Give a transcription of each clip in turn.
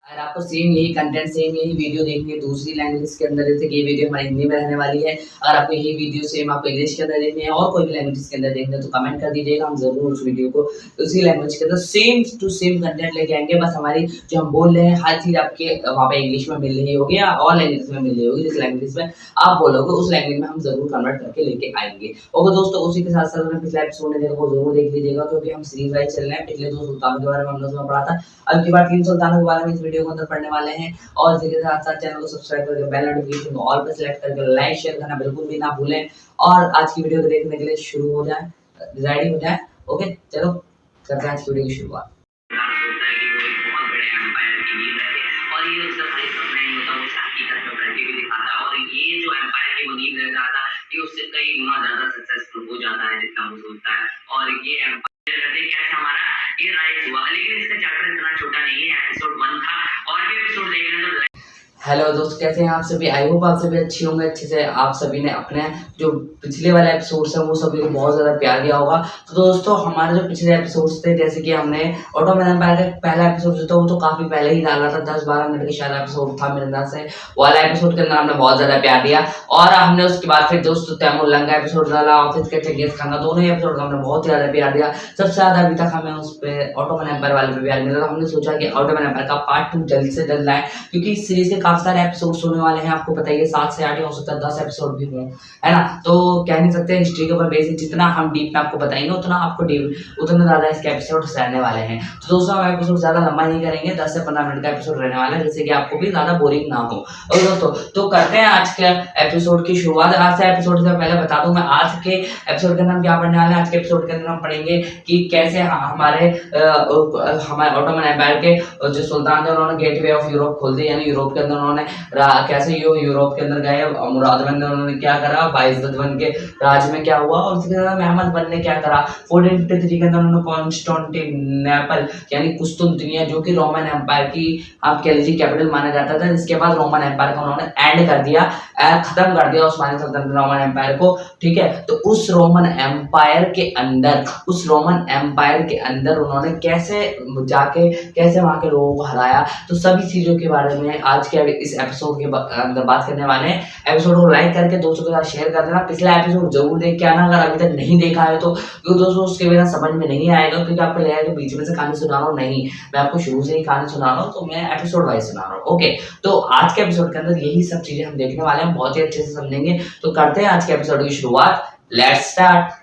अगर आपको सेम यही कंटेंट सेम यही वीडियो देखनी है दूसरी लैंग्वेज के अंदर, जैसे कि ये वीडियो हमारी हिंदी में रहने वाली है, अगर आपको यही वीडियो सेम आपको इंग्लिश के अंदर देखनी है और कोई भी लैंग्वेज के अंदर देखना है तो कमेंट कर दीजिएगा, हम जरूर उस वीडियो को उसी लैंग्वेज के अंदर सेम टू सेम कंटेंट लेके आएंगे। बस हमारी जो हम बोल रहे हैं हर चीज़ आपके वहाँ पे इंग्लिश में मिल रही होगी या और लैंग्वेज में मिल रही होगी, जिस लैंग्वेज में आप बोलोगे उस लैंग्वेज में हम जरूर कन्वर्ट करके लेके आएंगे। और दोस्तों उसी के साथ साथ पिछला एपिसोड ने देखो जरूर देख लीजिएगा, क्योंकि हम सीरीज वाइज चल रहे हैं। पिछले 2 सुल्तानों के बारे में हमने पढ़ा था, अब की बार 3 सुल्तानों के बारे में इस वीडियो के अंदर पढ़ने वाले हैं। और इसी के साथ साथ चैनल को सब्सक्राइब करके बेल नोटिफिकेशन को ऑल पे सेलेक्ट करके लाइक शेयर करना बिल्कुल भी ना भूलें। और आज की वीडियो को देखने के लिए शुरू हो जाए, रेडी हो जाए। ओके चलो करते हैं आज की वीडियो की शुरुआत। उससे कई गुना ज्यादा सक्सेसफुल हो जाता है जितना वो सोचता है। और ये एम्पायर कैसे हमारा ये राइज हुआ, लेकिन इसका चैप्टर इतना छोटा नहीं है, एपिसोड 1 था। और भी एपिसोड देखना तो हेलो दोस्त, कैसे हैं आप सभी? आई होप आप सभी अच्छे होंगे। अच्छे से आप सभी ने अपने जो पिछले वाले एपिसोड्स हैं वो सभी को बहुत ज़्यादा प्यार दिया होगा। तो दोस्तों हमारे जो पिछले एपिसोड्स थे, जैसे कि हमने ऑटोमन एम्पायर का पहला एपिसोड जो था वो तो काफ़ी पहले ही डाला था, 10-12 मिनट का शायद एपिसोड था मेरे अंदाज से। वाला एपिसोड के अंदर हमने बहुत ज़्यादा प्यार दिया। और हमने उसके बाद फिर दोस्तों तैमूर लंग का एपिसोड डाला और फिर उसके चंगेज खान का, दोनों ही एपिसोड का हमने बहुत ज़्यादा प्यार दिया। सबसे ज़्यादा अभी तक हमें उस पर ऑटोमन एम्पायर वाले पे प्यार मिला। हमने सोचा कि ऑटोमन एम्पायर का पार्ट 2 जल्द से जल्द लाएं, क्योंकि इस सीरीज के काफ़ी सारे एपिसोड होने वाले हैं। आपको बताइए 7 से 8 हो सकता है 10 एपिसोड भी हों, है ना। तो कह नहीं सकते, हिस्ट्री के ऊपर बेसिक जितना हम डीप में आपको बताएंगे उतना आपको डीप उतना ज़्यादा इसके एपिसोड रहने वाले हैं। तो दोस्तों हम एपिसोड ज़्यादा लंबा नहीं करेंगे, 10 से 15 मिनट का एपिसोड रहने वाला है, जिससे कि आपको भी ज़्यादा बोरिंग ना हो। और दोस्तों तो करते हैं आज के एपिसोड की शुरुआत। आज से एपिसोड से पहले बता दूं मैं आज के एपिसोड के अंदर हम क्या पढ़ने वाले हैं। आज के एपिसोड के अंदर हम पढ़ेंगे कि कैसे हमारे ऑटोमन एम्पायर के जो सुल्तान थे उन्होंने गेटवे ऑफ यूरोप खोल दी, यानी यूरोप के अंदर उन्होंने कैसे यूरोप के अंदर गए। मुराद बन उन्होंने क्या करा, बाइज्जत बन के राज में क्या हुआ, और उसके बाद मेहमद बन ने क्या करा। 1453 के अंदर उन्होंने कॉन्स्टेंटिनोपल यानी कुस्तुनतनिया, जो कि रोमन एम्पायर की आप कह लीजिए कैपिटल माना जाता था, जिसके बाद रोमन एम्पायर को उन्होंने एंड कर दिया, खत्म कर दिया उस्मानी सल्तनत रोमन एम्पायर को। ठीक है, तो उस रोमन एम्पायर के अंदर उन्होंने कैसे जाके कैसे वहां के लोगों को हराया, तो सभी चीजों के बारे में आज के इस एपिसोड के अंदर बात करने वाले हैं। एपिसोड को लाइक करके दोस्तों के साथ शेयर कर देना। पिछला एपिसोड जरूर देख के आना अगर अभी तक नहीं देखा है तो, क्योंकि दोस्तों उसके बिना समझ में नहीं आएगा, क्योंकि आपको लगेगा कि बीच में से कहानी सुना रहा हूँ। नहीं, मैं आपको शुरू से ही कहानी सुना रहा हूँ, तो मैं एपिसोड वाइज सुना रहा हूँ। ओके, तो आज के एपिसोड के अंदर यही सब चीजें हम देखने वाले हैं, बहुत ही अच्छे से समझेंगे। तो करते हैं आज के एपिसोड की शुरुआत। Let's start.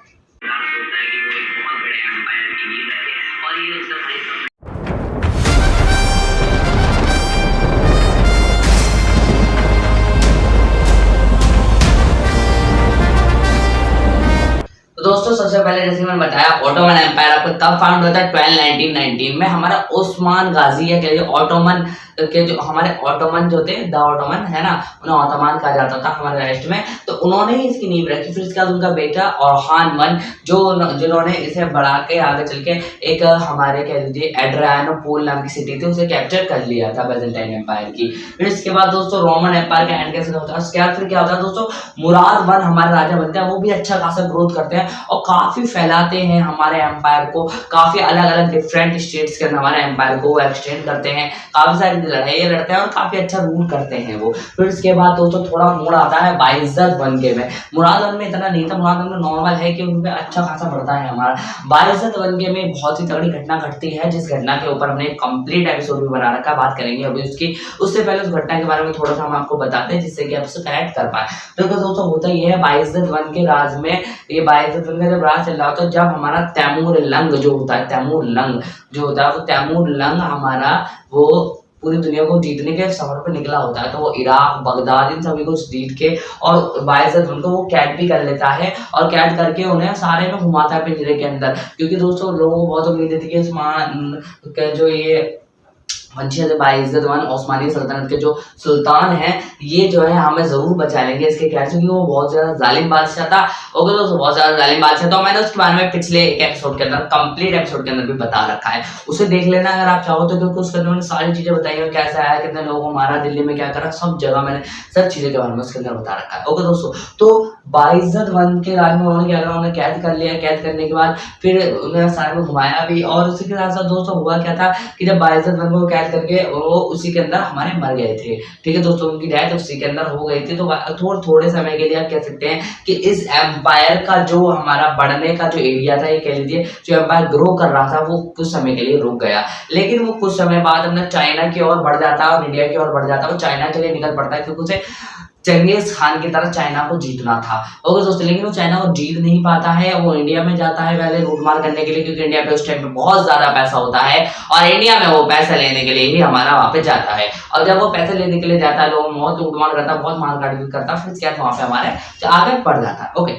दोस्तों सबसे पहले जैसे मैंने बताया ऑटोमन एम्पायर आपको तब फाउंड होता है 1219 में। हमारा ओस्मान गाजी या कह ऑटोमन के जो हमारे ऑटोमन जो थे, द ऑटोमन है ना, उन्हें ऑटोमन कहा जाता था हमारे वेस्ट में। तो उन्होंने ही इसकी नींव रखी। फिर इसके बाद उनका बेटा ओरहान वन जिन्होंने इसे बढ़ा के आगे चल के एक हमारे कह लीजिए एड्रियानोपोल नाम की सिटी थी, उसे कैप्चर कर लिया था बैजेंटाइन एम्पायर की। फिर इसके बाद दोस्तों रोमन एम्पायर का एंड कैसे होता है, उसके बाद फिर क्या होता है दोस्तों, मुराद वन हमारे राजा बनते हैं। वो भी अच्छा खासा ग्रोथ करते हैं और काफी फैलाते हैं हमारे एम्पायर को, काफी अलग अलग डिफरेंट स्टेट्स के अंदर हमारे एम्पायर को एक्सटेंड करते हैं, काफी सारी लड़ाइयाँ लड़ते हैं और काफी अच्छा रूल करते हैं वो। फिर इसके बाद दोस्तों थोड़ा मोड़ आता है बाइज्जत वन के में। मुराद वन में इतना नहीं था, मुराद वन में नॉर्मल है कि उनमें अच्छा खासा बढ़ता है हमारा। बाइज्जत वन के में बहुत ही तगड़ी घटना घटती है, जिस घटना के ऊपर हमने एक कंप्लीट एपिसोड भी बना रखा है, बात करेंगे अभी उसकी। उससे पहले उस घटना के बारे में थोड़ा सा हम आपको बताते हैं, जिससे कि आप उससे कनेक्ट कर पाए। तो दोस्तों होता ये है, बाइज्जत वन के राज में, ये बाइज्जत वन का जब राज चल रहा होता है, जब हमारा तैमूर लंग जो होता है, तैमूर लंग जो होता है, वो तैमूर लंग हमारा वो पूरी दुनिया को जीतने के सफर पर निकला होता है। तो वो इराक, बगदाद, इन सभी को जीत के और बाइज्जत उनको वो कैद भी कर लेता है, और कैद करके उन्हें सारे में घुमाता है पिंजरे के अंदर। क्योंकि दोस्तों लोगों को बहुत उम्मीद थी कि उस्मान के जो ये बाइज्जत वन ओस्मानी सल्तनत के जो सुल्तान हैं, ये जो है हमें जरूर बचा लेंगे इसके कैद से, क्योंकि वो बहुत ज्यादा जालिम बादशाह था। ओके दोस्तों, बहुत ज्यादा जालिम बादशाह। तो मैंने उसके बारे में पिछले एक एपिसोड के अंदर, कंप्लीट एपिसोड के अंदर भी बता रखा है, उसे देख लेना अगर आप चाहो तो, क्योंकि उसके अंदर मैंने सारी चीजें बताई है, कैसे आया, कितने लोगों को मारा, दिल्ली में क्या करा, सब जगह मैंने सब चीजें के बारे में उसके अंदर बता रखा है। ओके दोस्तों, तो बाइज़द वन के राज में उन्होंने क्या करा, उन्हें कैद कर लिया। कैद करने के बाद फिर उन्हें सारे में घुमाया भी, और उसी के साथ साथ दोस्तों हुआ क्या था कि जब बाइज़द वन को कैद करके वो उसी के अंदर हमारे मर गए थे। ठीक है दोस्तों, उनकी डेथ उसी के अंदर हो गई थी। तो थोड़े समय के लिए आप कह सकते हैं कि इस एम्पायर का जो हमारा बढ़ने का जो एरिया था, ये कह लीजिए जो एम्पायर ग्रो कर रहा था, वो कुछ समय के लिए रुक गया। लेकिन वो कुछ समय बाद अपना चाइना की ओर बढ़ जाता है और इंडिया की ओर बढ़ जाता है। वो चाइना के लिए निकल पड़ता है क्योंकि उसे चंगेज खान की तरह चाइना को जीतना था। ओके दोस्तों, लेकिन वो चाइना को जीत नहीं पाता है। वो इंडिया में जाता है पहले लूटमार करने के लिए, क्योंकि इंडिया पे उस टाइम पे बहुत ज्यादा पैसा होता है और इंडिया में वो पैसा लेने के लिए ही हमारा वहां पे जाता है। और जब वो पैसे लेने के लिए जाता है, लोग बहुत लूटमार करता है, बहुत मारकाट भी करता है, फिर क्या वहां पे हमारे आगे बढ़ जाता है। ओके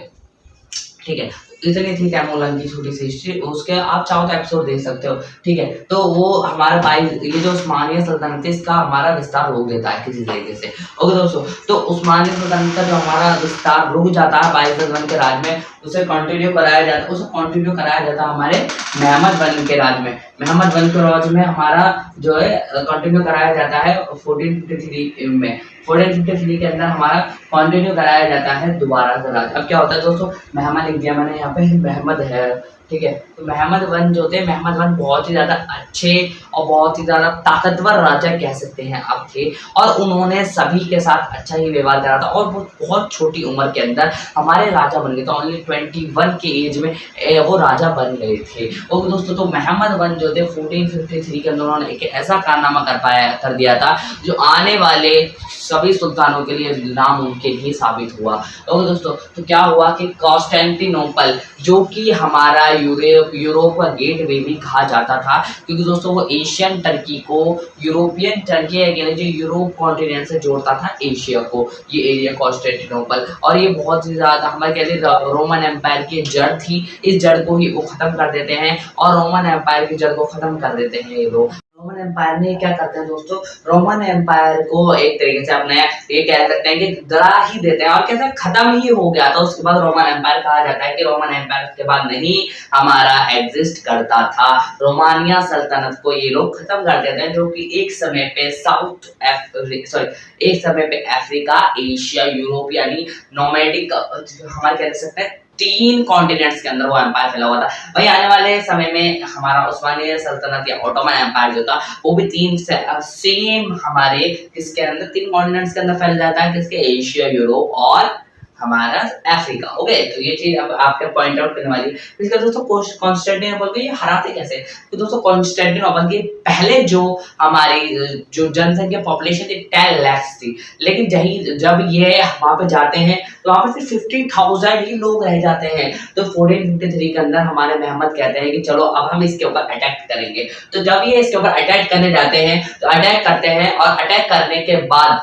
ठीक है, इतनी थी तैमूरलंग की छोटी सी हिस्ट्री। उसके आप चाहो तो एपिसोड देख सकते हो। ठीक है, तो वो हमारा ये जो उस्मानिया सल्तनत है, इसका हमारा विस्तार रोक देता है किसी तरीके से। ओके दोस्तों, तो उस्मानिया सल्तनत का जो हमारा विस्तार रुक जाता है बाइज़द वन के राज में, उसे कंटिन्यू कराया जाता है हमारे महमद वन के राज में। महमद वन के राज में हमारा जो है कंटिन्यू कराया जाता है 1453 में। 1453 के अंदर हमारा कंटिन्यू कराया जाता है दोबारा से राज। अब क्या होता है दोस्तों, महमद लिख दिया मैंने यहाँ पे, महमद है। ठीक है, तो महमद वन जो थे, महमद वन बहुत ही ज़्यादा अच्छे और बहुत ही ज़्यादा ताकतवर राजा कह सकते हैं आप थे, और उन्होंने सभी के साथ अच्छा ही व्यवहार करा था, और वो बहुत छोटी उम्र के अंदर हमारे राजा बन गए थे। ओनली 21 के एज में वो राजा बन गए थे। ओके दोस्तों, तो महमद वन जो थे 1453 के अंदर उन्होंने एक ऐसा कारनामा कर दिया था जो आने वाले सभी सुल्तानों के लिए नामुमकिन ही साबित हुआ। ओके दोस्तों, तो क्या हुआ कि कॉन्स्टेंटिनोपल, जो कि हमारा यूरोप का गेटवे भी कहा जाता था, क्योंकि दोस्तों वो एशियन टर्की को यूरोपियन टर्की जो यूरोप कॉन्टिनेंट से जोड़ता था एशिया को, ये एरिया कॉन्स्टेंटिनोपल। और ये बहुत ही ज़्यादा हमारे कहते हैं रोमन एम्पायर की जड़ थी। इस जड़ को ही वो ख़त्म कर देते हैं, और रोमन एम्पायर की जड़ को ख़त्म कर देते हैं ये लोग। रोमन एम्पायर ने क्या करते हैं दोस्तों, रोमन एम्पायर को एक तरीके से अपने ये कह सकते हैं कि डरा ही देते हैं, और कैसे खत्म ही हो गया था। उसके बाद रोमन एम्पायर कहा जाता है कि रोमन एम्पायर के बाद नहीं हमारा एग्जिस्ट करता था। रोमानिया सल्तनत को ये लोग खत्म कर देते हैं, जो कि एक समय पे अफ्रीका, एशिया, यूरोप यानी नोमैडिक हमारे कह सकते हैं 3 कॉन्टिनेंट्स के अंदर वो एम्पायर फैला हुआ था। वही आने वाले समय में हमारा उस्मानिया सल्तनत या ऑटोमन एम्पायर जो था, वो भी 3 सेम हमारे किसके अंदर 3 कॉन्टिनेंट्स के अंदर फैल जाता है, किसके, एशिया, यूरोप और हमारा अफ्रीका। ओके, तो ये चीज अब आपके पॉइंट आउट करने वाली है। इसका दोस्तों कॉन्स्टेंटिनोपल को ये हराते कैसे, तो दोस्तों कॉन्स्टेंटिनोपल के पहले जो हमारी जो जनसंख्या पॉपुलेशन थी 10 लाख थी, लेकिन जब ये वहां पे जाते हैं तो वहां पे सिर्फ 50,000 ही लोग रह जाते हैं। तो 1453 के अंदर हमारे महमद कहते हैं कि चलो अब हम इसके ऊपर अटैक करेंगे। तो जब ये इसके ऊपर अटैक करने जाते हैं, तो अटैक करते हैं, और अटैक करने के बाद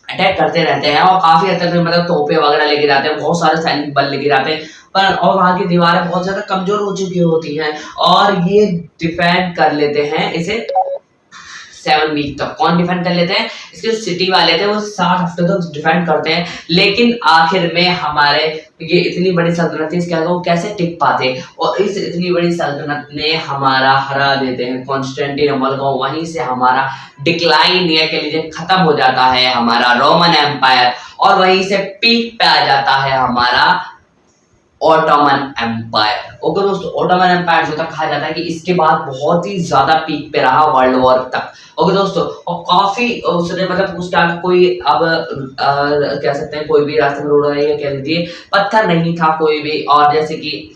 अटैक करते रहते हैं, और काफी हद तक मतलब तोपे वगैरह लेके जाते हैं, बहुत सारे सैनिक बल लेके जाते हैं, पर और वहां की दीवारें बहुत ज्यादा कमजोर हो चुकी होती हैं, और ये डिफेंड कर लेते हैं इसे 7 वीक तक। कौन डिफेंड कर लेते हैं, इसके सिटी वाले थे वो 60 हफ्ते तक डिफेंड करते हैं, लेकिन आखिर में हमारे ये इतनी बड़ी सल्तनत थी, इसके आगे वो कैसे टिक पाते, और इस इतनी बड़ी सल्तनत ने हमारा हरा देते हैं कॉन्स्टेंटिनोपल को। वहीं से हमारा डिक्लाइन या कह लीजिए खत्म हो जाता है हमारा रोमन एम्पायर, और वहीं से पीक पे आ जाता है हमारा ऑटोमन एम्पायर। ओके दोस्तों, ऑटोमन एम्पायर जो था कहा जाता है कि इसके बाद बहुत ही ज्यादा पीक पे रहा वर्ल्ड वॉर तक। ओके दोस्तों, और काफी उसने मतलब उस टाइम कोई अब कह सकते हैं कोई भी रास्ते में रोड है या कह लीजिए पत्थर नहीं था कोई भी, और जैसे कि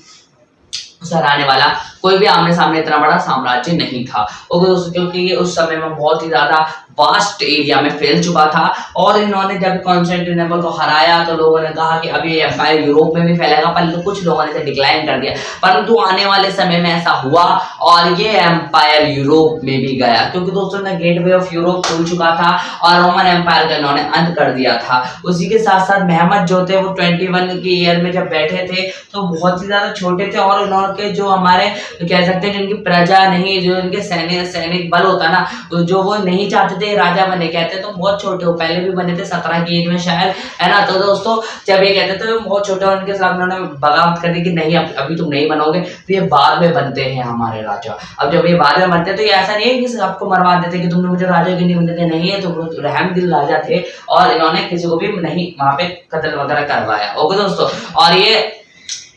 हराने वाला कोई भी आमने सामने इतना बड़ा साम्राज्य नहीं था। ओके दोस्तों, क्योंकि उस समय में बहुत ही ज्यादा वास्ट एरिया में फैल चुका था, और इन्होंने जब कॉन्स्टेंटिनोपल को हराया तो लोगों ने कहा कि अब ये एम्पायर यूरोप में भी फैलेगा, पर कुछ लोगों ने इसे डिक्लाइन कर दिया। परंतु आने वाले समय में ऐसा हुआ और ये एम्पायर यूरोप में भी गया, क्योंकि दोस्तों ने गेटवे ऑफ यूरोप खुल चुका था और रोमन एम्पायर का इन्होंने अंत कर दिया था। उसी के साथ साथ महमद जो थे वो 21 की ईयर में जब बैठे थे तो बहुत ही ज्यादा छोटे थे, और उन्होंने जो हमारे कह सकते हैं जिनकी प्रजा नहीं, जो इनके सैनिक बल होता ना, तो जो वो नहीं चाहते थे राजा बने, कहते तो बहुत छोटे हो, पहले भी बने थे 17 की एज में शायद, है ना। तो दोस्तों जब ये कहते थे बहुत छोटे, उनके साथ उन्होंने बगावत कर दी कि नहीं अभी तुम नहीं बनोगे, तो ये बाद में बनते हैं हमारे राजा। अब जब ये बाद में बनते हैं तो ये ऐसा नहीं है कि सबको मरवा देते कि तुमने मुझे राजा क्यों नहीं बनते थे, नहीं है, तो वो रहम दिल राजा थे और इन्होंने किसी को भी नहीं वहां पे कत्ल वगैरह करवाया। ओके दोस्तों, और ये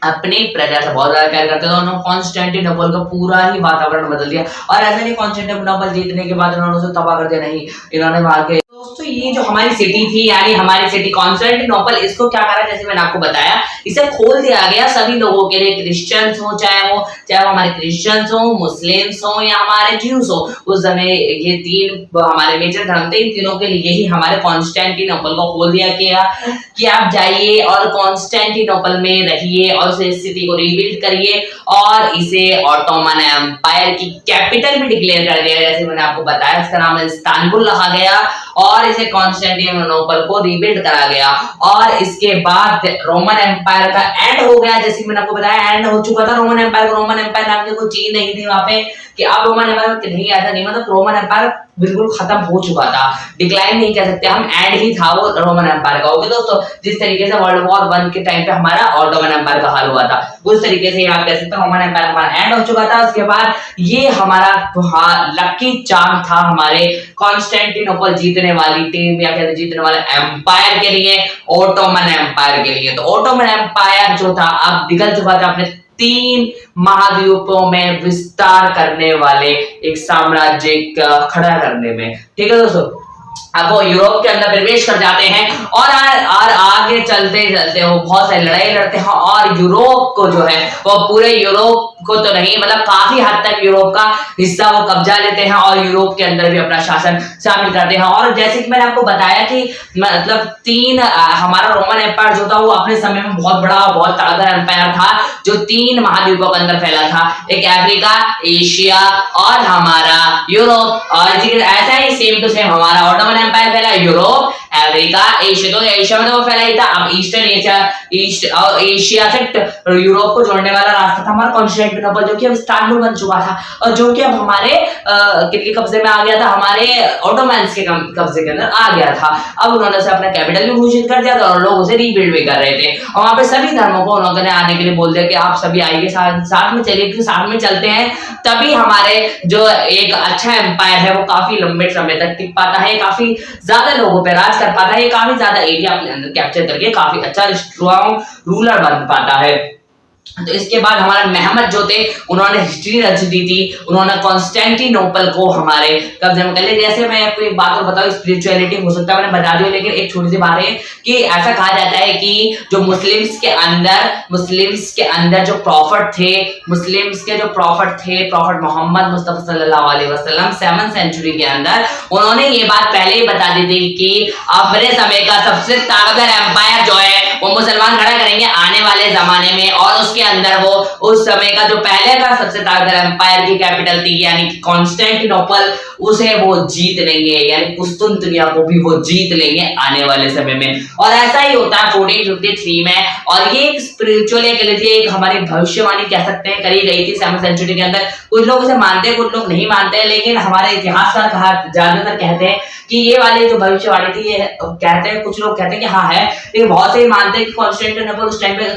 अपनी प्रजा से बहुत ज्यादा प्यार करते थे। उन्होंने कॉन्स्टेंटिनोपल का पूरा ही वातावरण बदल दिया, और ऐसा नहीं कॉन्स्टेंटिनोपल जीतने के बाद उन्होंने उसे तबाह कर दिया, नहीं, इन्होंने वहां के दोस्तों ये जो हमारी सिटी थी, यानी हमारी सिटी कॉन्स्टेंटिनोपल, इसको क्या करा, जैसे मैंने आपको बताया, इसे खोल दिया गया सभी लोगों के लिए, क्रिश्चियंस हो चाहे वो हमारे क्रिश्चियंस हो, मुस्लिम्स हो या हमारे ज्यूस हो। उस समय ये तीन हमारे मेजर धर्म थे, इन तीनों के लिए ही हमारे कॉन्स्टेंटिनोपल को खोल दिया गया कि आप जाइए और कॉन्स्टेंटिनोपल में रहिए और उस सिटी को रिबिल्ड करिए, और इसे ऑटोमन एम्पायर की कैपिटल भी डिक्लेयर कर दिया। जैसे मैंने आपको बताया, इसका नाम इस्तांबुल रखा गया और इसे कॉन्स्टेंटिनोपल को रिबिल्ड करा गया। और इसके बाद रोमन एम्पायर का एंड हो गया, जैसे मैंने आपको बताया एंड हो चुका था रोमन एम्पायर। रोमन एम्पायर नाम की कोई चीज नहीं थी वहां पे कि अब रोमन एम्पायर नहीं, ऐसा नहीं, मतलब रोमन एम्पायर बिल्कुल खत्म हो चुका था, डिक्लाइन नहीं कह सकते हम, एंड ही था वो रोमन एम्पायर का। ओके दोस्तों, जिस तरीके से वर्ल्ड वॉर 1 के टाइम पे हमारा ऑटोमन एम्पायर का हाल हुआ था, उस तरीके से आप कह सकते हैं रोमन एम्पायर हमारा एंड हो चुका था। उसके बाद ये हमारा लकी चार्म था हमारे कॉन्स्टेंटिनोपल जीतने वाली टीम या कहते जीतने वाले एम्पायर के लिए, ऑटोमन एम्पायर के लिए। तो ऑटोमन एम्पायर जो था अब निकल चुका था अपने 3 महाद्वीपों में विस्तार करने वाले एक साम्राज्य खड़ा करने में। ठीक है दोस्तों, अब वो यूरोप के अंदर प्रवेश कर जाते हैं और आगे चलते चलते वो बहुत सारी लड़ाई लड़ते हैं, और यूरोप को जो है वो पूरे यूरोप को तो नहीं, मतलब काफी हद तक यूरोप का हिस्सा वो कब्जा लेते हैं और यूरोप के अंदर भी अपना शासन शामिल करते हैं। और जैसे कि मैंने आपको बताया कि मतलब 3 हमारा रोमन एम्पायर जो था वो अपने समय में बहुत बड़ा बहुत ताकतवर एम्पायर था, जो 3 महाद्वीपों के अंदर फैला था, एक अफ्रीका, एशिया और हमारा यूरोप। और ऐसा ही सेम टू सेम हमारा ऑटोमन एम्पायर फैला यूरोप, अफ्रीका, एशिया। तो एशिया में तो वो फैला ही था। अब ईस्टर्न एशिया से यूरोप को जोड़ने वाला रास्ता था हमारा कॉन्स्टेंटिनोपल, जो कि अब इस्तांबुल बन चुका था और जो कि अब हमारे किनके कब्जे में आ गया था, हमारे ऑटोमन्स के कब्जे के अंदर आ गया था। अब उन्होंने उसे अपना कैपिटल भी घोषित कर दिया था और लोग उसे रीबिल्ड भी कर रहे थे, और वहां पे सभी धर्मों को उन्होंने आने के लिए बोल दिया कि आप सभी आइए, साथ में चलिए, क्योंकि साथ में चलते हैं तभी हमारे जो एक अच्छा एम्पायर है वो काफी लंबे समय तक टिक पाता है, काफी ज्यादा लोगों पर राज कर पाता है, काफी ज्यादा एरिया अपने अंदर कैप्चर करके काफी अच्छा स्ट्रॉन्ग रूलर बन पाता है। तो इसके बाद हमारे महमद जो थे उन्होंने हिस्ट्री रच दी थी, उन्होंने कॉन्स्टेंटिनोपल को हमारे कब्जे में कर लिया। जैसे मैं आपको एक बात और बताऊं, स्पिरिचुअलिटी हो सकता है मैंने बता दी, लेकिन एक छोटी सी बात है कि ऐसा कहा जाता है कि जो मुस्लिम्स के अंदर जो प्रॉफिट थे, प्रॉफिट मोहम्मद मुस्तफा सल्लल्लाहु अलैहि वसल्लम 7th सेंचुरी के अंदर उन्होंने ये बात पहले ही बता दी थी कि अपने समय का सबसे ताकतवर एम्पायर जो है वो मुसलमान खड़ा करेंगे आने वाले जमाने में, और उसके अंदर वो उस समय का जो पहले का सबसे ताकतवर एम्पायर की कैपिटल थी यानी कॉन्स्टेंटिनोपल, उसे वो जीत लेंगे, यानी कुस्तुनतुनिया को भी वो जीत लेंगे आने वाले समय में। और ऐसा ही होता है 1453 में, और ये एक स्पिरिचुअल एक हमारी भविष्यवाणी कह सकते हैं करी गई थी 7th सेंचुरी के अंदर। कुछ लोग इसे मानते हैं, कुछ लोग नहीं मानते हैं, लेकिन हमारे इतिहासकार ज्यादातर कहते हैं कि ये वाले जो भविष्यवाणी थी, ये कहते हैं, कुछ लोग कहते हैं कि हाँ है, लेकिन बहुत से मानते हैं कि कॉन्स्टेंटिनोपल उस टाइम पे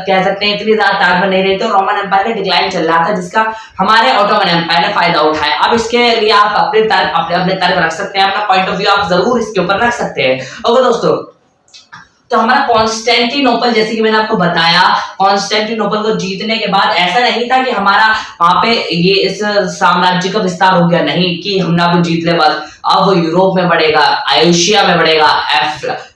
कह सकते हैं इतनी ज्यादा ताकतवर नहीं रही, तो रोमन एम्पायर का डिक्लाइन चल रहा था, जिसका हमारे ऑटोमन एम्पायर ने फायदा उठाया। अब इसके लिए आप अपने तर्क रख सकते हैं, अपना पॉइंट ऑफ व्यू आप जरूर इसके ऊपर रख सकते हैं। ओके दोस्तों, तो हमारा कॉन्स्टेंटिनोपल, जैसे कि मैंने आपको बताया, कॉन्स्टेंटिनोपल को जीतने के बाद ऐसा नहीं था कि हमारा वहां पे ये इस साम्राज्य का विस्तार हो गया, नहीं कि हमने अब जीत ले बस, अब वो यूरोप में बढ़ेगा, एशिया में बढ़ेगा,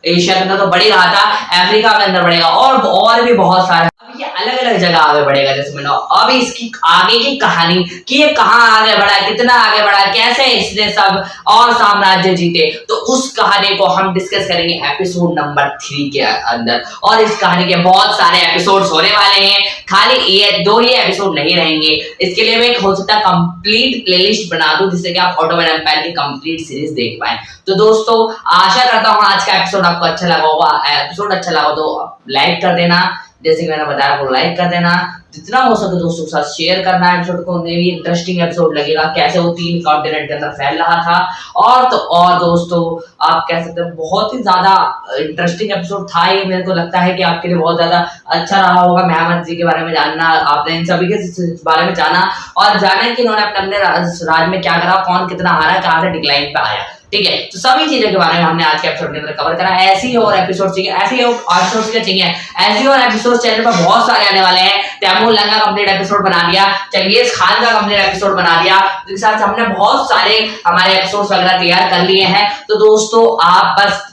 एशिया के अंदर तो बढ़ ही रहा था, अफ्रीका के अंदर बढ़ेगा और भी बहुत सारे ये अलग अलग जगह आगे बढ़ेगा। जैसे मैंने अब इसकी आगे की कहानी कि ये कहाँ आगे बढ़ा, कितना आगे बढ़ा, कैसे इसने सब और साम्राज्य जीते, तो उस कहानी को हम डिस्कस करेंगे एपिसोड नंबर 3 के अंदर। और इस कहानी के बहुत सारे एपिसोड्स होने वाले हैं, खाली ये 2 ही एपिसोड नहीं रहेंगे। इसके लिए मैं एक हो सकता कंप्लीट प्लेलिस्ट बना दूं जिससे कि आप ऑटोमन एम्पायर की कंप्लीट सीरीज देख पाए। तो दोस्तों आशा करता हूँ आज का एपिसोड आपको अच्छा लगा होगा। एपिसोड अच्छा लगा तो लाइक कर देना, जैसे कि मैंने बताया आपको लाइक कर देना, जितना हो सके दोस्तों के साथ शेयर करना एपिसोड को, उन्हें भी इंटरेस्टिंग एपिसोड लगेगा, कैसे वो 3 कॉन्टिनेंट के अंदर फैल रहा था। और तो और दोस्तों आप कह सकते हैं बहुत ही ज्यादा इंटरेस्टिंग एपिसोड था ये, मेरे को लगता है कि आपके लिए बहुत ज्यादा अच्छा रहा होगा मेहमद जी के बारे में जानना, आपने इन सभी के बारे में जाना और जाना कि इन्होंने अपने राज में क्या करा, कौन कितना हारा, कहाँ से डिक्लाइन पे आया, ठीक है। तो सभी चीजों के बारे में हमने आज के एपिसोड के अंदर कवर करा। ऐसे ही और एपिसोड चाहिए, ऐसे ही और एपिसोड चाहिए, ऐसे ही और एपिसोड चैनल पर बहुत सारे आने वाले हैं। तैमूर लंगा कंप्लीट एपिसोड बना दिया, चंगेज खान का कंप्लीट एपिसोड बना दिया, जिसके साथ हमने बहुत सारे हमारे एपिसोड्स वगैरह तैयार कर लिए हैं। तो दोस्तों आप बस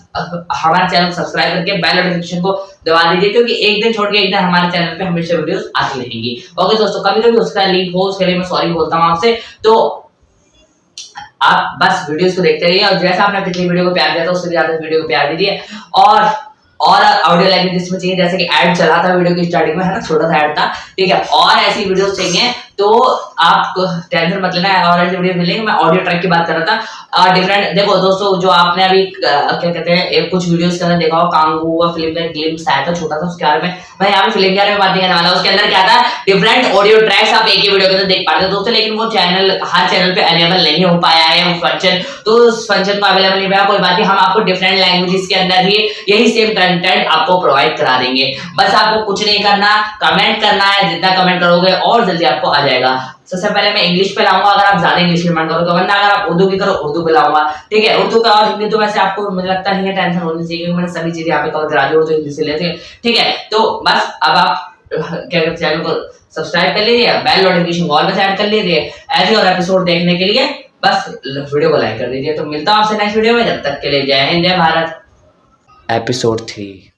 हमारे चैनल को सब्सक्राइब करके बेल नोटिफिकेशन को दबा दीजिए, क्योंकि एक दिन छोड़ के एक दिन हमारे चैनल पे हमेशा वीडियोस आती रहेंगी। ओके दोस्तों, कभी कभी उसका लिंक हो उसके लिए मैं सॉरी बोलता हूँ आपसे। तो आप बस वीडियोस को देखते रहिए और जैसा आपने पिछली वीडियो को प्यार दिया था उससे भी ज्यादा वीडियो को प्यार दीजिए। और ऑडियो लैंग्वेज इसमें चाहिए, जैसे कि ऐड चला था वीडियो की स्टार्टिंग में, है ना, छोटा सा ऐड था, ठीक है। और ऐसी वीडियोस चाहिए तो आप टेंशन मत लेना, और ऐसी वीडियो मिलेंगे। मैं ऑडियो ट्रैक की बात कर रहा था और डिफरेंट, देखो दोस्तों जो आपने अभी क्या कहते हैं कुछ वीडियोस के अंदर देखा हो, कांगू का फिल्म का ग्लिम्स आया था छोटा सा, उसके बारे में मैं यहाँ पे फिल्म के बारे में बात नहीं करने वाला। उसके अंदर क्या था, डिफरेंट ऑडियो ट्रैक्स आप एक ही वीडियो के अंदर देख पाते हो दोस्तों, लेकिन वो चैनल हर चैनल पे अवेलेबल नहीं हो पाया है वो फंक्शन, तो उस फंक्शन को अवेलेबल नहीं पाया, कोई बात नहीं, हम आपको डिफरेंट लैंग्वेजेस के अंदर ही यही सेम कंटेंट आपको प्रोवाइड करा देंगे। बस आपको कुछ नहीं करना, कमेंट करना है, जितना कमेंट करोगे और जल्दी आपको आ जाएगा। सबसे पहले मैं इंग्लिश पे लाऊंगा अगर आप ज्यादा इंग्लिश कमेंट करो, तो वरना अगर आप उर्दू की करो उर्दू पे लाऊंगा, ठीक है। उर्दू का और हिंदी तो वैसे आपको मुझे लगता नहीं है टेंशन होनी चाहिए, क्योंकि मैंने सभी चीजें यहाँ पे कवर करा दी, उर्दू हिंदी से लेते हैं, ठीक है। तो बस अब आप क्या कहते चैनल को सब्सक्राइब कर लीजिए, बेल नोटिफिकेशन ऑल पे सेट कर लीजिए ऐसे और एपिसोड देखने के लिए, बस वीडियो को लाइक कर दीजिए। तो मिलता हूं आपसे नेक्स्ट वीडियो में, जब तक के लिए जय हिंद जय भारत। एपिसोड 3